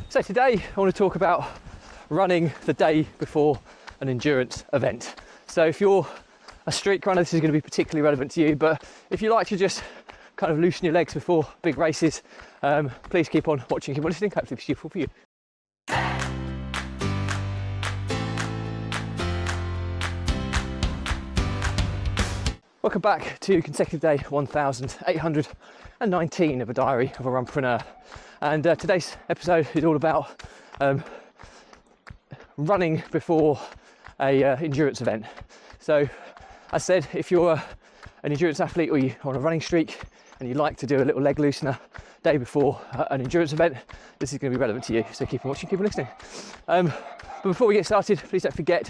So today I want to talk about running the day before an endurance event. So if you're a streak runner, this is going to be particularly relevant to you, but if you like to just kind of loosen your legs before big races, please keep on watching, keep on listening, hopefully it's useful for you. Welcome back to consecutive day 1819 of a diary of a runpreneur. And today's episode is all about running before a endurance event. So as said, if you're an endurance athlete or you're on a running streak and you like to do a little leg loosener day before an endurance event, this is going to be relevant to you. So keep on watching, keep on listening. But before we get started, please don't forget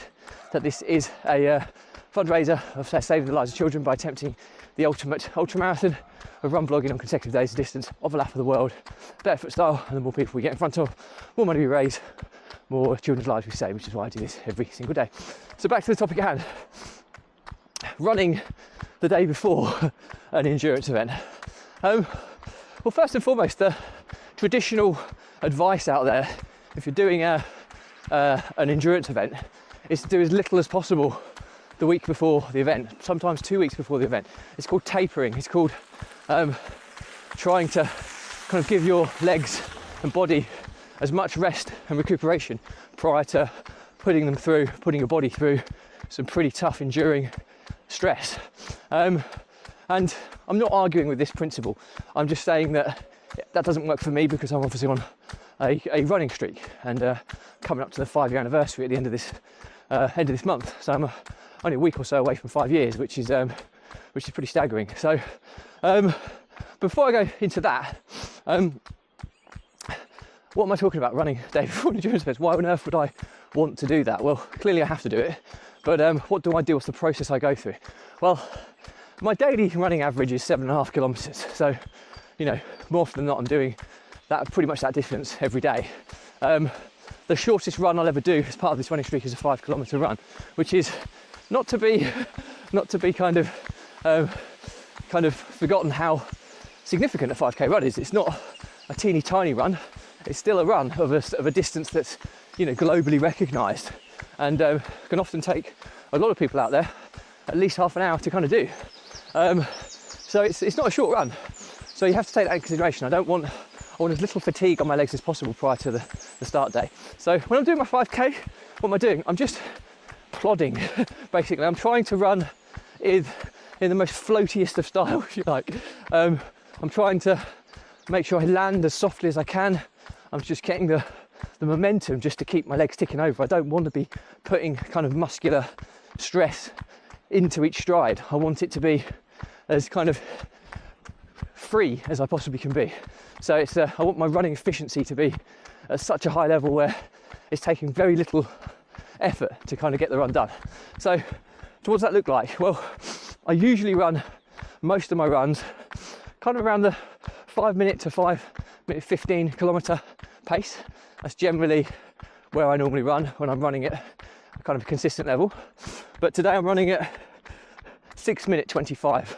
that this is a fundraiser of saving the lives of children by attempting the ultimate ultramarathon of run blogging on consecutive days, the distance of a lap of the world, barefoot style. And the more people we get in front of, more money we raise, more children's lives we save, which is why I do this every single day. So back to the topic at hand, running the day before an endurance event. Well, first and foremost, the traditional advice out there, if you're doing an endurance event, is to do as little as possible the week before the event, sometimes 2 weeks before the event. It's called tapering. It's called trying to kind of give your legs and body as much rest and recuperation prior to putting your body through some pretty tough, enduring stress. And I'm not arguing with this principle. I'm just saying that doesn't work for me because I'm obviously on a running streak and coming up to the 5-year anniversary at the end of this month. So I'm only a week or so away from 5 years, which is pretty staggering. So before I go into that, what am I talking about? Running day before an endurance event? Why on earth would I want to do that? Well, clearly I have to do it, but what do I do? What's the process I go through? Well, my daily running average is 7.5 kilometers. So, you know, more often than not, I'm doing pretty much that distance every day. The shortest run I'll ever do as part of this running streak is a 5 kilometer run, which is not to be kind of forgotten how significant a 5k run is. It's not a teeny tiny run. It's still a run of a distance that's, you know, globally recognised, and can often take a lot of people out there at least half an hour to kind of do. So it's not a short run. So you have to take that into consideration. I want as little fatigue on my legs as possible prior to the start day. So when I'm doing my 5k, what am I doing? I'm just plodding, basically. I'm trying to run in the most floatiest of style, if you like. I'm trying to make sure I land as softly as I can. I'm just getting the momentum just to keep my legs ticking over. I don't want to be putting kind of muscular stress into each stride. I want it to be as kind of free as I possibly can be. So I want my running efficiency to be at such a high level where it's taking very little effort to kind of get the run done. So what does that look like? Well, I usually run most of my runs kind of around the 5 minute to 5 minute 15 kilometer pace. That's generally where I normally run when I'm running at a kind of consistent level. But today I'm running at 6 minute 25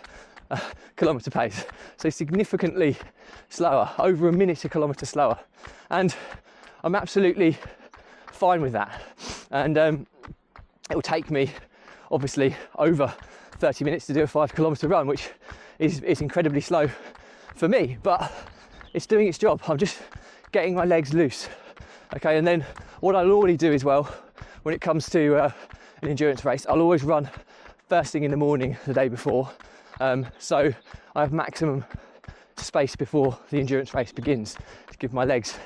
kilometer pace. So significantly slower, over a minute a kilometer slower. And I'm absolutely fine with that. And it will take me obviously over 30 minutes to do a 5 kilometer run, which is incredibly slow for me, but it's doing its job. I'm just getting my legs loose. Okay, and then what I'll already do as well when it comes to an endurance race, I'll always run first thing in the morning the day before. So I have maximum space before the endurance race begins to give my legs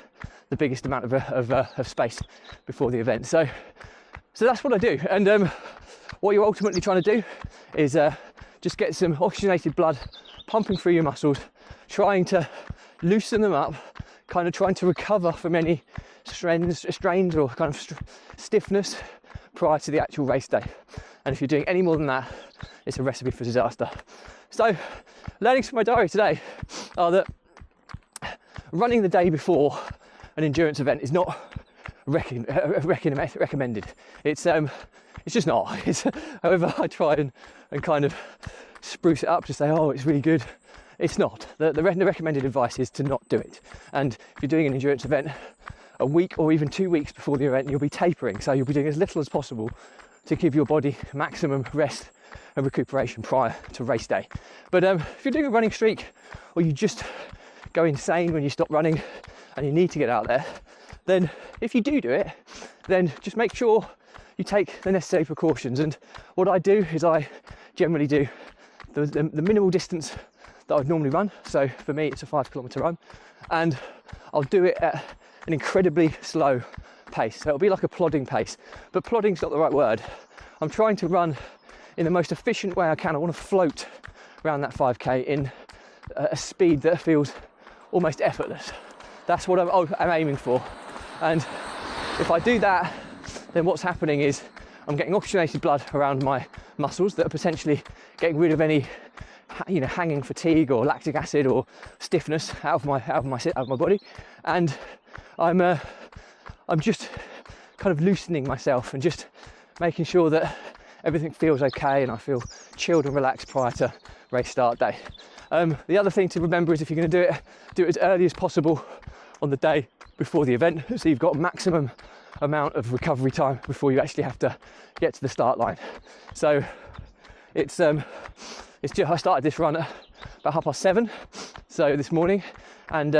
the biggest amount of space before the event. So that's what I do. And what you're ultimately trying to do is just get some oxygenated blood pumping through your muscles, trying to loosen them up, kind of trying to recover from any strains or kind of stiffness prior to the actual race day. And if you're doing any more than that, it's a recipe for disaster. So learnings from my diary today are that running the day before an endurance event is not recommended. It's just not. However I try and kind of spruce it up to say, oh, it's really good, it's not. The recommended advice is to not do it. And if you're doing an endurance event, a week or even 2 weeks before the event, you'll be tapering. So you'll be doing as little as possible to give your body maximum rest and recuperation prior to race day. But if you're doing a running streak, or you just go insane when you stop running and you need to get out there, then if you do it, then just make sure you take the necessary precautions. And what I do is I generally do the minimal distance that I'd normally run. So for me, it's a 5 kilometre run, and I'll do it at an incredibly slow pace. So it'll be like a plodding pace, but plodding's not the right word. I'm trying to run in the most efficient way I can. I want to float around that 5k in a speed that feels almost effortless. That's what I'm aiming for. And if I do that, then what's happening is I'm getting oxygenated blood around my muscles that are potentially getting rid of any, hanging fatigue or lactic acid or stiffness out of my body, and I'm just kind of loosening myself and just making sure that everything feels okay and I feel chilled and relaxed prior to race start day. The other thing to remember is if you're going to do it as early as possible on the day before the event, so you've got maximum amount of recovery time before you actually have to get to the start line. So it's just, I started this run at about 7:30, so this morning, and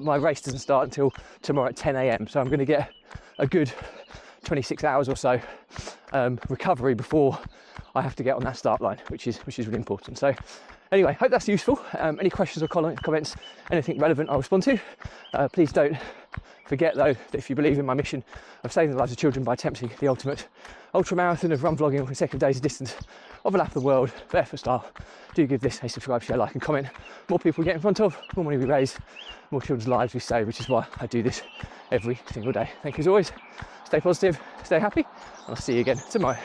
my race doesn't start until tomorrow at 10 a.m. So I'm going to get a good 26 hours or so recovery before I have to get on that start line, which is really important. So anyway, hope that's useful. Any questions or comments, anything relevant, I'll respond to. Please don't forget though that if you believe in my mission of saving the lives of children by attempting the ultimate ultra marathon of run vlogging on consecutive days of distance of a lap of the world for effort style, do give this a subscribe, share, like and comment. More people we get in front of, more money we raise, more children's lives we save, which is why I do this every single day. Thank you as always. Stay positive, stay happy, and I'll see you again tomorrow.